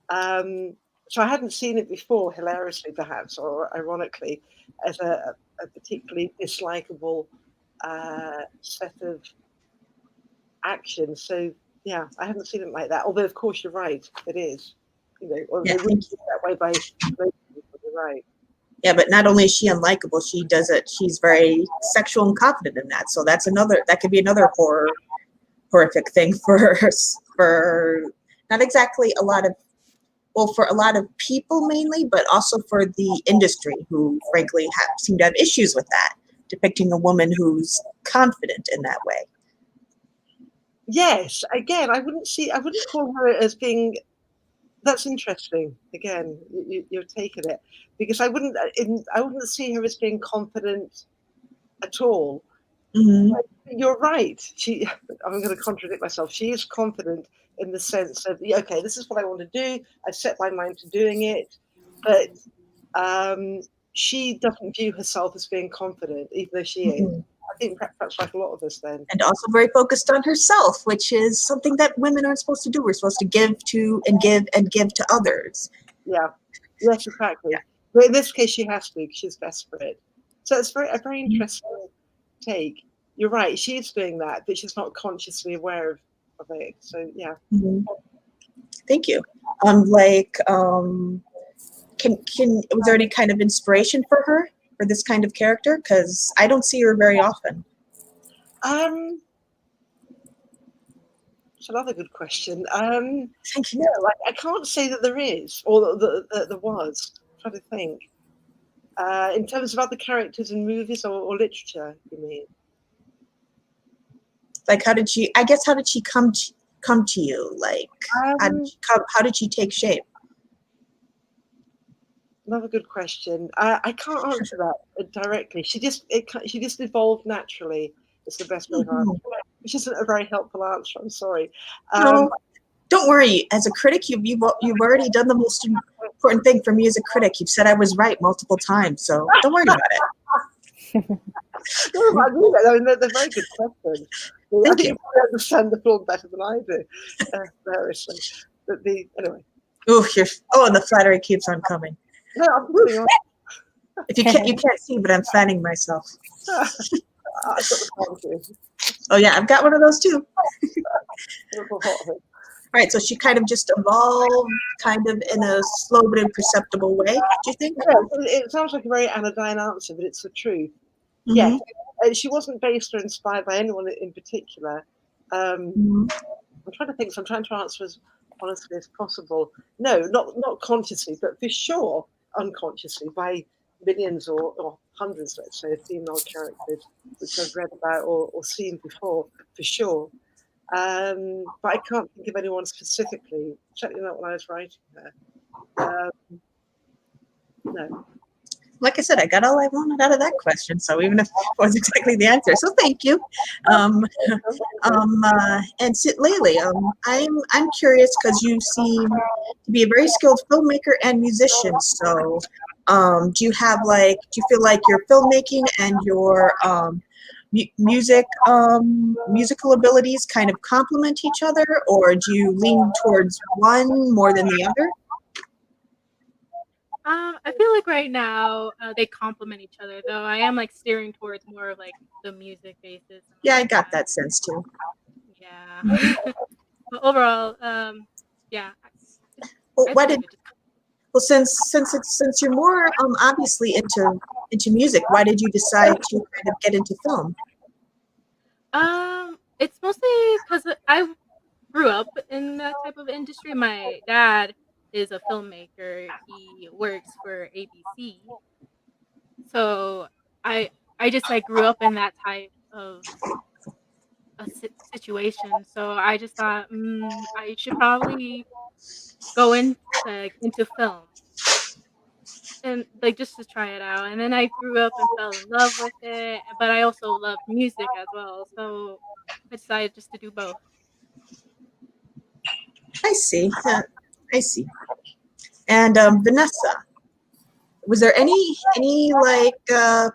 Speaker 3: So I hadn't seen it before, hilariously perhaps, or ironically, as a particularly dislikable set of actions. So yeah, I haven't seen it like that. Although of course you're right, it is. You know, or
Speaker 2: Yeah,
Speaker 3: they wouldn't
Speaker 2: thank
Speaker 3: do
Speaker 2: you.
Speaker 3: it that way by most people. You're right.
Speaker 2: Yeah, but not only is she unlikable, she does it. She's very sexual and confident in that. So that's another. That could be another horrific thing for for not exactly a lot of, well, for a lot of people mainly, but also for the industry who frankly seem to have issues with that, depicting a woman who's confident in that way.
Speaker 3: Yes. Again, I wouldn't call her as being. That's interesting. Again, you're taking it because I wouldn't see her as being confident at all.
Speaker 2: Mm-hmm.
Speaker 3: You're right. I'm going to contradict myself. She is confident in the sense of, yeah, okay, this is what I want to do. I've set my mind to doing it, but she doesn't view herself as being confident, even though she is.
Speaker 2: Mm-hmm.
Speaker 3: I think perhaps like a lot of us then.
Speaker 2: And also very focused on herself, which is something that women aren't supposed to do. We're supposed to give to and give and give to others.
Speaker 3: Yeah. Yes, exactly. But in this case, she has to because she's desperate. So it's a very interesting take. You're right. She is doing that, but she's not consciously aware of it. So yeah.
Speaker 2: Mm-hmm. Thank you. Was there any kind of inspiration for her for this kind of character? Because I don't see her very often.
Speaker 3: It's another good question.
Speaker 2: Thank you.
Speaker 3: No, I can't say that there is, or that there was. I'm trying to think. In terms of other characters in movies or literature, you mean?
Speaker 2: Like, how did she? I guess how did she come to you? Like, how did she take shape?
Speaker 3: Another good question. I can't answer that directly. She just evolved naturally. It's the best way to answer it, which isn't a very helpful answer. I'm sorry.
Speaker 2: No, don't worry. As a critic, you've already done the most important thing for me as a critic. You've said I was right multiple times, so don't worry about it.
Speaker 3: No, I mean, they're very good questions. I
Speaker 2: Thank
Speaker 3: think
Speaker 2: you.
Speaker 3: you probably understand the film better than I do. Variously, but anyway.
Speaker 2: And the flattery keeps on coming.
Speaker 3: No, I'm putting on.
Speaker 2: If you can't see, but I'm fanning myself.
Speaker 3: I've got the phone too.
Speaker 2: Oh yeah, I've got one of those too.
Speaker 3: All
Speaker 2: Right, so she kind of just evolved kind of in a slow but imperceptible way, do you think?
Speaker 3: Yeah, it sounds like a very anodyne answer, but it's the truth.
Speaker 2: Mm-hmm.
Speaker 3: Yes, she wasn't based or inspired by anyone in particular.
Speaker 2: Mm-hmm.
Speaker 3: I'm trying to think, so I'm trying to answer as honestly as possible. No, not consciously, but for sure unconsciously by millions or hundreds, let's say, of female characters which I've read about or seen before, for sure. But I can't think of anyone specifically, certainly not when I was writing her. No.
Speaker 2: Like I said, I got all I wanted out of that question. So even if it was exactly the answer, so thank you. And Lily, I'm curious because you seem to be a very skilled filmmaker and musician. So, do you feel like your filmmaking and your musical abilities kind of complement each other, or do you lean towards one more than the other?
Speaker 4: I feel like right now they complement each other, though I am like steering towards more of like the music basis.
Speaker 2: Yeah, I got that sense too.
Speaker 4: Yeah. But overall, yeah.
Speaker 2: Well, since you're more obviously into music, why did you decide to kind of get into film?
Speaker 4: It's mostly because I grew up in that type of industry. My dad is a filmmaker. He works for ABC. So I just like grew up in that type of a situation. So I just thought I should probably go into film and like just to try it out. And then I grew up and fell in love with it, but I also loved music as well. So I decided just to do both.
Speaker 2: I see. I see. And Vanessa, was there any like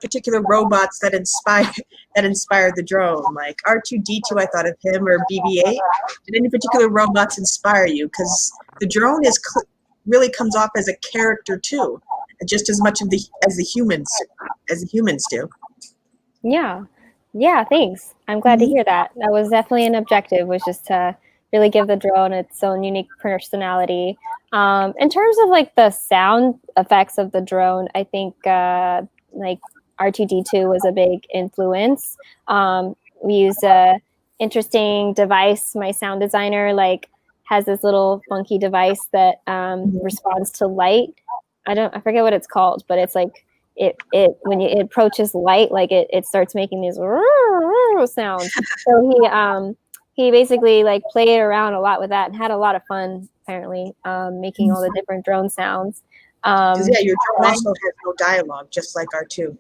Speaker 2: particular robots that inspired the drone? Like R2D2, I thought of him, or BB-8. Did any particular robots inspire you? Because the drone really comes off as a character too, just as much as the humans do.
Speaker 1: Yeah. Yeah, thanks. I'm glad to hear that. That was definitely an objective, was just to really give the drone its own unique personality. In terms of like the sound effects of the drone, I think like R2D2 was a big influence. We used a interesting device. My sound designer like has this little funky device that responds to light. I forget what it's called, but it's like it when it approaches light, like it starts making these sounds. So he basically like played around a lot with that and had a lot of fun, apparently, making all the different drone sounds.
Speaker 2: Because yeah, your drone also has no dialogue, just like R2.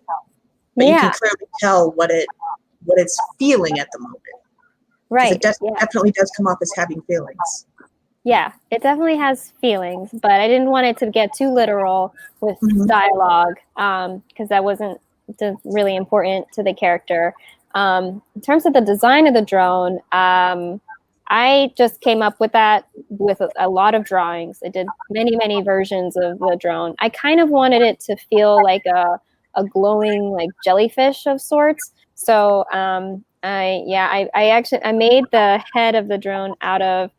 Speaker 2: But you can clearly tell what it's feeling at the moment.
Speaker 1: Right.
Speaker 2: It definitely does come off as having feelings.
Speaker 1: Yeah, it definitely has feelings, but I didn't want it to get too literal with dialogue, because that wasn't really important to the character. In terms of the design of the drone, I just came up with that with a lot of drawings. I did many versions of the drone. I kind of wanted it to feel like a glowing like jellyfish of sorts. So I made the head of the drone out of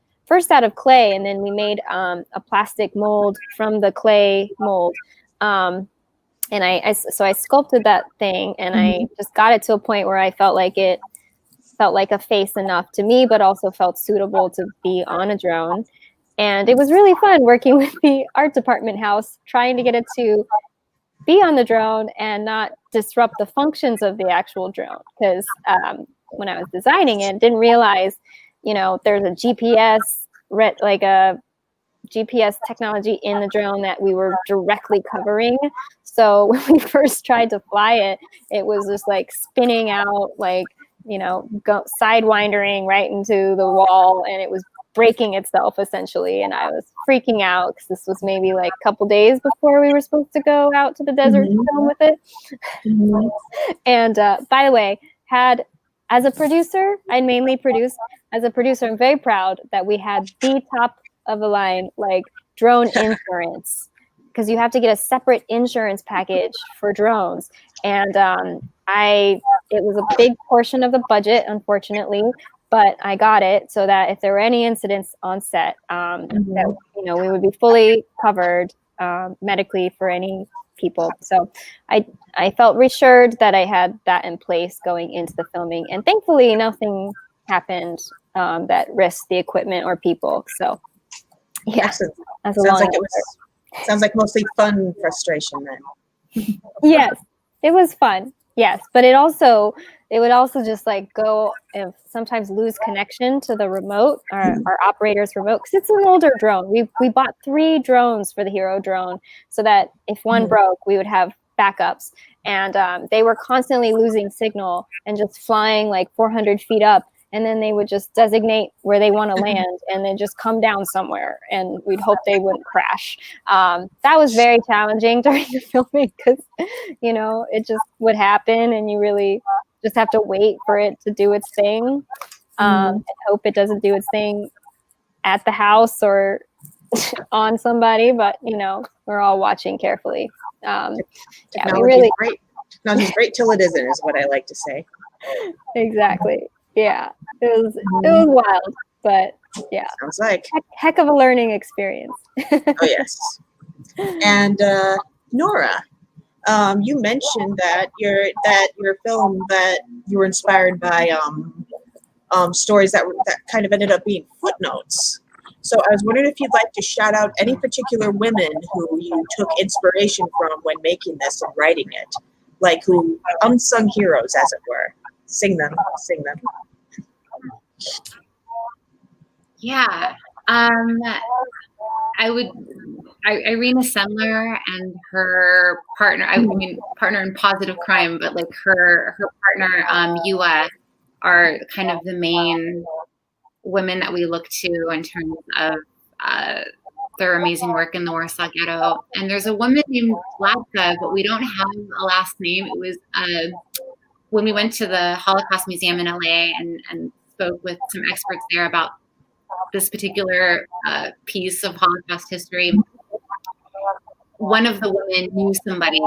Speaker 1: clay, and then we made a plastic mold from the clay mold. And I sculpted that thing, and I just got it to a point where I felt like it felt like a face enough to me, but also felt suitable to be on a drone. And it was really fun working with the art department house, trying to get it to be on the drone and not disrupt the functions of the actual drone. Because when I was designing it, didn't realize, there's a GPS technology in the drone that we were directly covering. So when we first tried to fly it, it was just like spinning out, like, sidewindering right into the wall, and it was breaking itself essentially. And I was freaking out because this was maybe like a couple days before we were supposed to go out to the desert to film with it. And by the way, as a producer, I mainly produced. As a producer, I'm very proud that we had the top of the line, like drone insurance, because you have to get a separate insurance package for drones. And it was a big portion of the budget, unfortunately, but I got it so that if there were any incidents on set, that, we would be fully covered medically for any people. So I felt reassured that I had that in place going into the filming, and thankfully nothing happened that risked the equipment or people. So yeah,
Speaker 2: sounds like mostly fun frustration then.
Speaker 1: Yes, it was fun. Yes, but it would also just like go and sometimes lose connection to the remote, our operator's remote, because it's an older drone. We bought 3 drones for the Hero drone so that if one broke, we would have backups. And they were constantly losing signal and just flying like 400 feet up. And then they would just designate where they want to land and then just come down somewhere. And we'd hope they wouldn't crash. That was very challenging during the filming because, it just would happen and you really just have to wait for it to do its thing. And hope it doesn't do its thing at the house or on somebody. But, we're all watching carefully.
Speaker 2: Technology's great. Technology's great till it isn't, is what I like to say.
Speaker 1: Exactly. Yeah, it was wild, but yeah.
Speaker 2: Sounds like
Speaker 1: heck of a learning experience.
Speaker 2: Oh yes. And Nora, you mentioned that your film, that you were inspired by stories that kind of ended up being footnotes. So I was wondering if you'd like to shout out any particular women who you took inspiration from when making this and writing it, like who unsung heroes, as it were. Sing them.
Speaker 5: Yeah. Irina Sendler and her partner, I mean, partner in Positive Crime, but like her partner, Yua, are kind of the main women that we look to in terms of their amazing work in the Warsaw Ghetto. And there's a woman named Vladka, but we don't have a last name. It was when we went to the Holocaust Museum in LA and spoke with some experts there about this particular piece of Holocaust history. One of the women knew somebody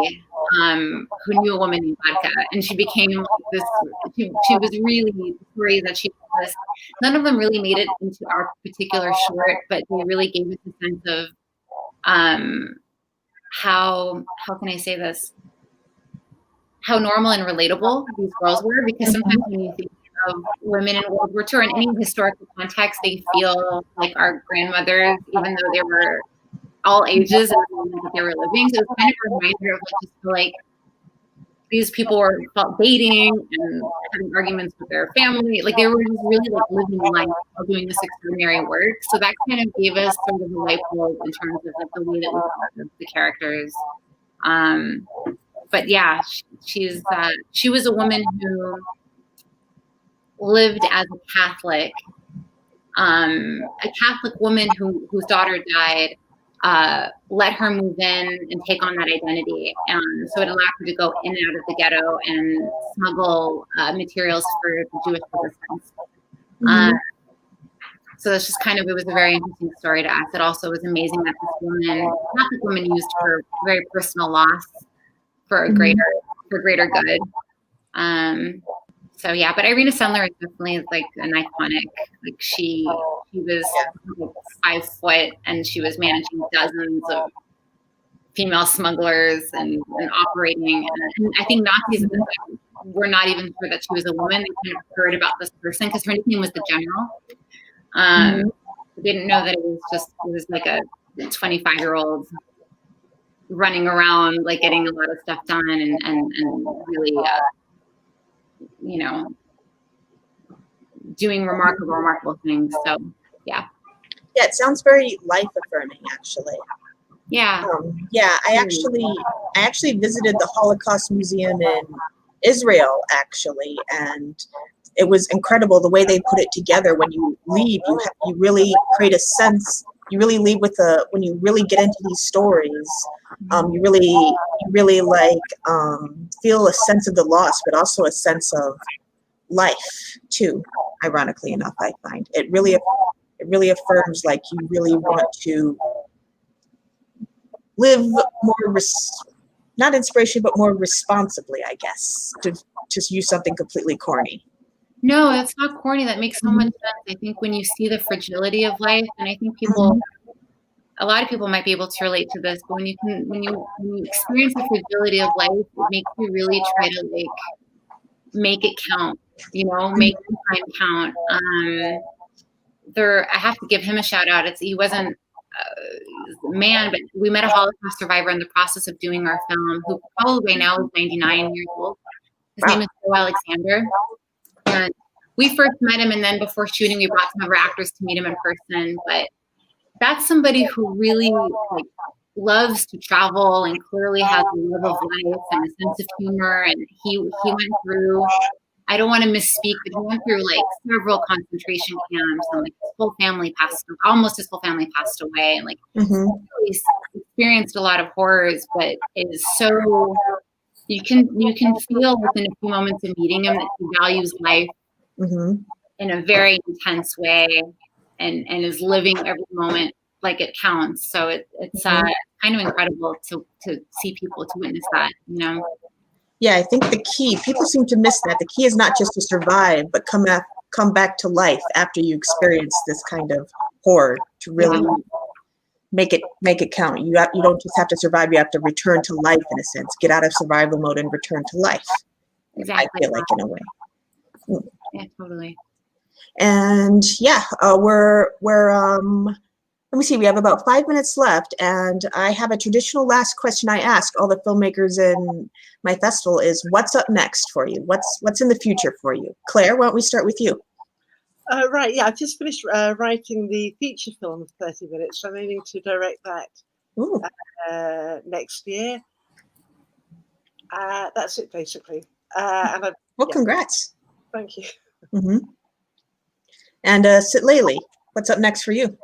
Speaker 5: who knew a woman named Vladka, and she became this. She was really the story that she was. None of them really made it into our particular short, but they really gave us a sense of how can I say this? How normal and relatable these girls were, because sometimes when you think of women in World War II or in any historical context, they feel like our grandmothers, even though they were all ages at the moment that they were living. So it's kind of a reminder of like these people were dating and having arguments with their family. Like they were just really like living life while doing this extraordinary work. So that kind of gave us sort of a light bulb in terms of like the way that we thought of the characters. But yeah, she was a woman who lived as a Catholic woman whose daughter died. Let her move in and take on that identity. So it allowed her to go in and out of the ghetto and smuggle materials for the Jewish resistance. So it's just it was a very interesting story to us. It also was amazing that this Catholic woman used her very personal loss for a greater good. So yeah, but Irina Sendler is definitely like an iconic. Like she was 5 foot and she was managing dozens of female smugglers and operating. And I think Nazis were not even sure that she was a woman. They kind of heard about this person because her nickname was the General. They didn't know that it was like a 25-year-old running around, like getting a lot of stuff done and really, doing remarkable things. So, yeah.
Speaker 2: Yeah, it sounds very life affirming, actually.
Speaker 5: Yeah.
Speaker 2: I actually visited the Holocaust Museum in Israel, actually, and it was incredible the way they put it together. When you leave, you really create a sense. You really leave with when you really get into these stories, you really like feel a sense of the loss, but also a sense of life too. Ironically enough, I find it really affirms like you really want to live more, not inspiration, but more responsibly, I guess, to just use something completely corny.
Speaker 5: No, that's not corny. That makes so much sense. I think when you see the fragility of life, and I think a lot of people might be able to relate to this, but when you experience the fragility of life, it makes you really try to like make it count, make the time count. I have to give him a shout out. He wasn't a man, but we met a Holocaust survivor in the process of doing our film, who probably now is 99 years old. His name is Joe Alexander. And we first met him, and then before shooting, we brought some of our actors to meet him in person. But that's somebody who really loves to travel and clearly has a love of life and a sense of humor. And he went through, I don't want to misspeak, but he went through like several concentration camps, and like almost his whole family passed away, and like he experienced a lot of horrors, but is so. You can feel within a few moments of meeting him that he values life in a very intense way, and is living every moment like it counts. So it's kind of incredible to see people, to witness that,
Speaker 2: Yeah, I think the key, people seem to miss that. The key is not just to survive, but come back to life after you experience this kind of horror, to really make it count. You don't just have to survive, you have to return to life in a sense. Get out of survival mode and return to life.
Speaker 5: Exactly.
Speaker 2: I feel like, in a way.
Speaker 5: Yeah, totally.
Speaker 2: And we're let me see, we have about 5 minutes left, and I have a traditional last question I ask all the filmmakers in my festival is, what's up next for you? What's in the future for you? Claire, why don't we start with you?
Speaker 3: Right, yeah, I've just finished writing the feature film of 30 Minutes. I'm aiming to direct that
Speaker 2: Ooh,
Speaker 3: next year. That's it, basically. And
Speaker 2: well,
Speaker 3: yeah.
Speaker 2: congrats.
Speaker 3: Thank you.
Speaker 2: Hmm. And Sitlali, what's up next for you?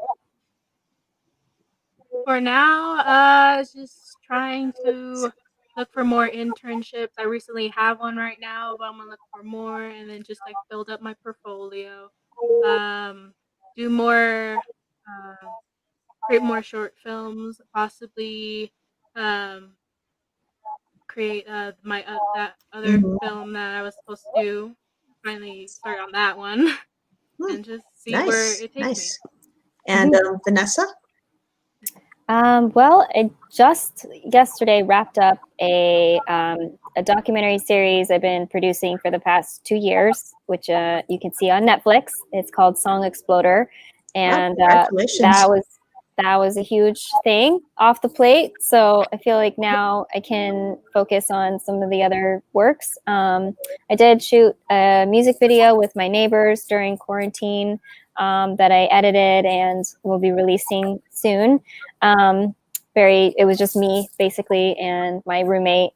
Speaker 4: For now, just trying to look for more internships. I recently have one right now, but I'm gonna look for more and then just like build up my portfolio. Do more, create more short films, possibly um, create my that other
Speaker 2: Mhm.
Speaker 4: film that I was supposed to do. Finally start on that one and just see where
Speaker 2: Nice,
Speaker 4: it takes me.
Speaker 2: nice. And Vanessa?
Speaker 1: Well, I just yesterday wrapped up a documentary series I've been producing for the past 2 years, which you can see on Netflix. It's called Song Exploder, and
Speaker 2: Congratulations.
Speaker 1: that was a huge thing off the plate. So I feel like now I can focus on some of the other works. I did shoot a music video with my neighbors during quarantine that I edited and will be releasing soon. It was just me basically and my roommate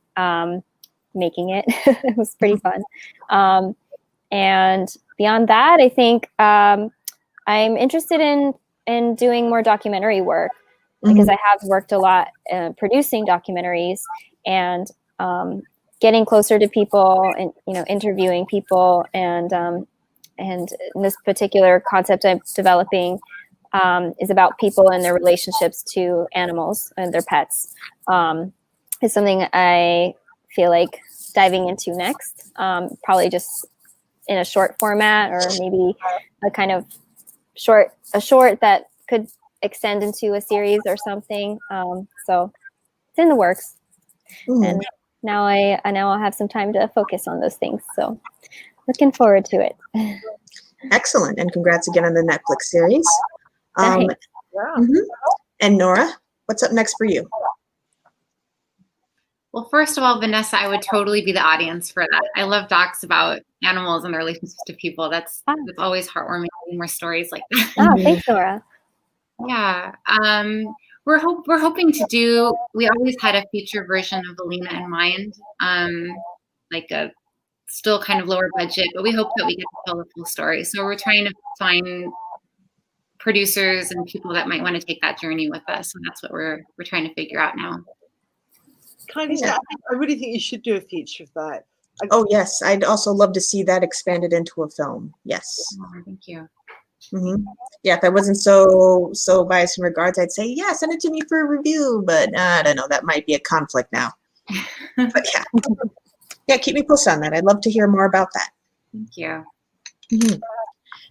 Speaker 1: making it. It was pretty fun. And beyond that, I think I'm interested in doing more documentary work because I have worked a lot producing documentaries and getting closer to people and interviewing people and this particular concept I'm developing is about people and their relationships to animals and their pets. Is something I feel like diving into next, probably just in a short format or maybe a kind of short that could extend into a series or something. So it's in the works, and now I'll have some time to focus on those things. So looking forward to it.
Speaker 2: Excellent, and congrats again on the Netflix series.
Speaker 1: Thanks.
Speaker 2: And Nora, what's up next for you?
Speaker 5: Well, first of all, Vanessa, I would totally be the audience for that. I love docs about animals and their relationships to people. That's always heartwarming. More stories like that.
Speaker 1: Oh, thanks, Nora.
Speaker 5: Yeah. We're hoping to do. We always had a feature version of Alina in mind, like a still kind of lower budget, but we hope that we get to tell the full story. So we're trying to find producers and people that might want to take that journey with us. So that's what we're trying to figure out now.
Speaker 3: I really think you should do a feature of that.
Speaker 2: Oh yes, I'd also love to see that expanded into a film. Yes.
Speaker 5: Oh, thank you.
Speaker 2: Yeah, if I wasn't so biased in regards, I'd say yeah, send it to me for a review. But I don't know, that might be a conflict now. But yeah, keep me posted on that. I'd love to hear more about that.
Speaker 5: Thank you.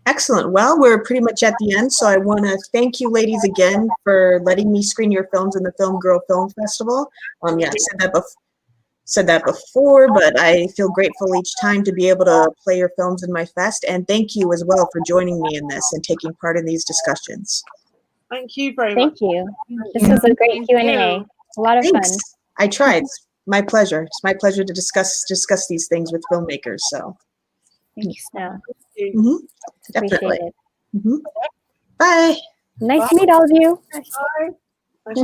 Speaker 2: Excellent. Well, we're pretty much at the end, so I want to thank you ladies again for letting me screen your films in the Film Girl Film Festival. Yeah, I said that before, but I feel grateful each time to be able to play your films in my fest, and thank you as well for joining me in this and taking part in these discussions.
Speaker 3: Thank you very much.
Speaker 1: Thank you. This was a great Q&A. A lot of fun.
Speaker 2: I tried. It's my pleasure. It's my pleasure to discuss these things with filmmakers. So
Speaker 5: thank you so much.
Speaker 2: Definitely. Bye.
Speaker 1: Nice to meet all of you.
Speaker 3: Bye.